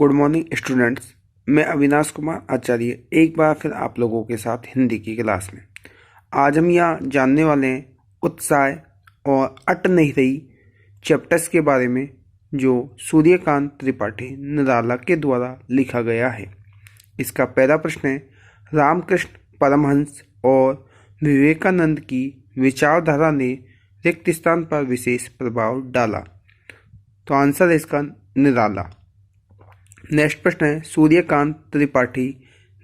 Good morning students. मैं अविनाश कुमार आचार्य एक बार फिर आप लोगों के साथ हिंदी की क्लास में। आज हम यहाँ जानने वाले हैं उत्साह और अट नहीं रही चैप्टर्स के बारे में, जो सूर्यकांत त्रिपाठी निराला के द्वारा लिखा गया है। इसका पहला प्रश्न है, रामकृष्ण परमहंस और विवेकानंद की विचारधारा ने रिक्त स्थान पर विशेष प्रभाव डाला। तो आंसर है इसका निराला। नेक्स्ट प्रश्न है, सूर्यकांत त्रिपाठी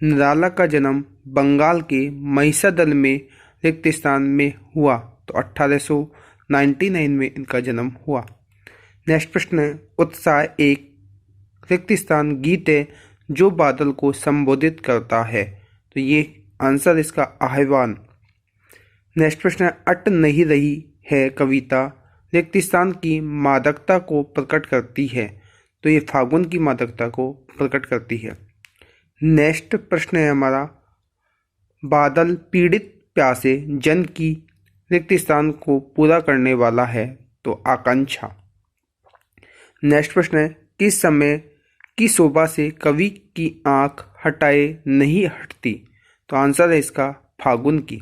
निराला का जन्म बंगाल के महिषादल में रिक्त स्थान में हुआ। तो 1899 में इनका जन्म हुआ। नेक्स्ट प्रश्न है, उत्साह एक रिक्त स्थान गीत है जो बादल को संबोधित करता है। तो ये आंसर इसका आह्वान। नेक्स्ट प्रश्न है, अट नहीं रही है कविता रिक्त स्थान की मादकता को प्रकट करती है। तो ये फागुन की मादकता को प्रकट करती है। नेक्स्ट प्रश्न है हमारा, बादल पीड़ित प्यासे जन की रिक्त स्थान को पूरा करने वाला है। तो आकांक्षा। नेक्स्ट प्रश्न है, किस समय की शोभा से कवि की आंख हटाए नहीं हटती। तो आंसर है इसका फागुन की।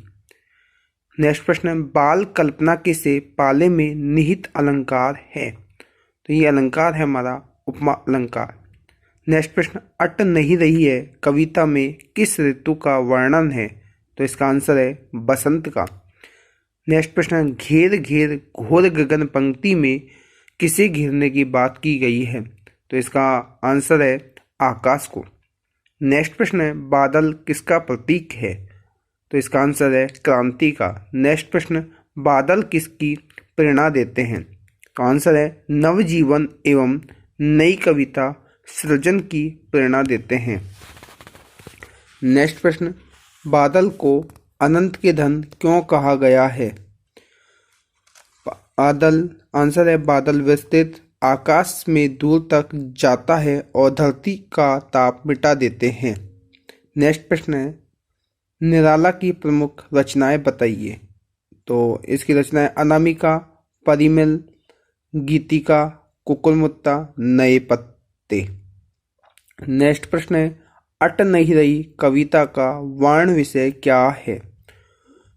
नेक्स्ट प्रश्न है, बाल कल्पना के से पाले में निहित अलंकार है। तो ये अलंकार है हमारा उपमा अलंकार। नेक्स्ट प्रश्न, अट नहीं रही है कविता में किस ऋतु का वर्णन है। तो इसका आंसर है बसंत का। नेक्स्ट प्रश्न, घेर घेर घोर गगन पंक्ति में किसे घेरने की बात की गई है। तो इसका आंसर है आकाश को। नेक्स्ट प्रश्न है, बादल किसका प्रतीक है। तो इसका आंसर है क्रांति का। नेक्स्ट प्रश्न, बादल किसकी प्रेरणा देते हैं। तो आंसर है नवजीवन एवं नई कविता सृजन की प्रेरणा देते हैं। नेक्स्ट प्रश्न, बादल को अनंत के धन क्यों कहा गया है। बादल आंसर है बादल विस्तृत आकाश में दूर तक जाता है और धरती का ताप मिटा देते हैं। नेक्स्ट प्रश्न है, निराला की प्रमुख रचनाएं बताइए। तो इसकी रचनाएं अनामिका, परिमल, गीतिका, कुकुरमुत्ता, नए पत्ते। नेक्स्ट प्रश्न है, अट नहीं रही कविता का वर्ण विषय क्या है।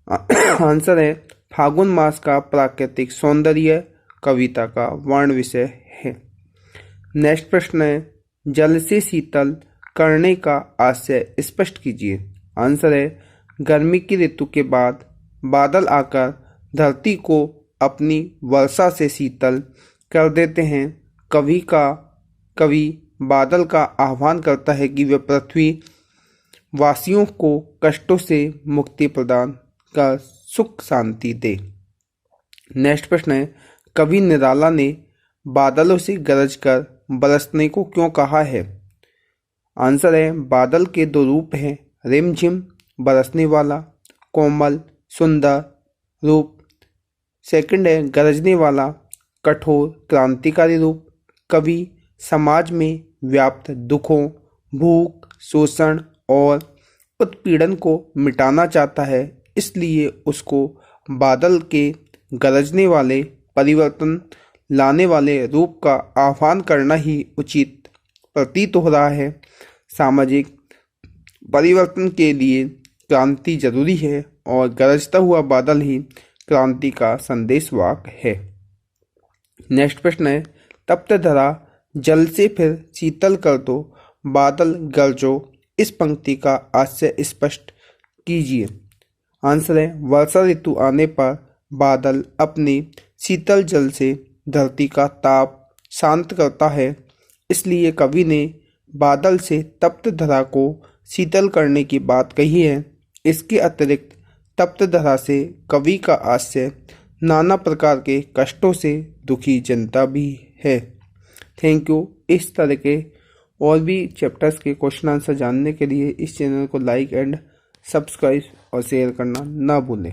आंसर है फागुन मास का प्राकृतिक सौंदर्य कविता का वर्ण विषय है। नेक्स्ट प्रश्न है, जल से शीतल करने का आशय स्पष्ट कीजिए। आंसर है गर्मी की ऋतु के बाद बादल आकर धरती को अपनी वर्षा से शीतल कर देते हैं। कवि बादल का आह्वान करता है कि वे पृथ्वी वासियों को कष्टों से मुक्ति प्रदान कर सुख शांति दे। नेक्स्ट प्रश्न है, कवि निराला ने बादलों से गरज कर बरसने को क्यों कहा है। आंसर है बादल के दो रूप हैं, रिमझिम बरसने वाला, कोमल सुंदर रूप। सेकंड है गरजने वाला, कठोर क्रांतिकारी रूप। कवि समाज में व्याप्त दुखों, भूख, शोषण और उत्पीड़न को मिटाना चाहता है, इसलिए उसको बादल के गरजने वाले परिवर्तन लाने वाले रूप का आह्वान करना ही उचित प्रतीत हो रहा है। सामाजिक परिवर्तन के लिए क्रांति जरूरी है और गरजता हुआ बादल ही क्रांति का संदेशवाहक है। नेक्स्ट प्रश्न है, तप्त धरा जल से फिर शीतल कर दो बादल गरजो, इस पंक्ति का आशय स्पष्ट कीजिए। आंसर है वर्षा ऋतु आने पर बादल अपने शीतल जल से धरती का ताप शांत करता है, इसलिए कवि ने बादल से तप्त धरा को शीतल करने की बात कही है। इसके अतिरिक्त तप्त धरा से कवि का आशय नाना प्रकार के कष्टों से दुखी जनता भी है। Thank you. इस तरह के और भी चैप्टर्स के क्वेश्चन आंसर जानने के लिए इस चैनल को लाइक एंड सब्सक्राइब और शेयर करना ना भूलें।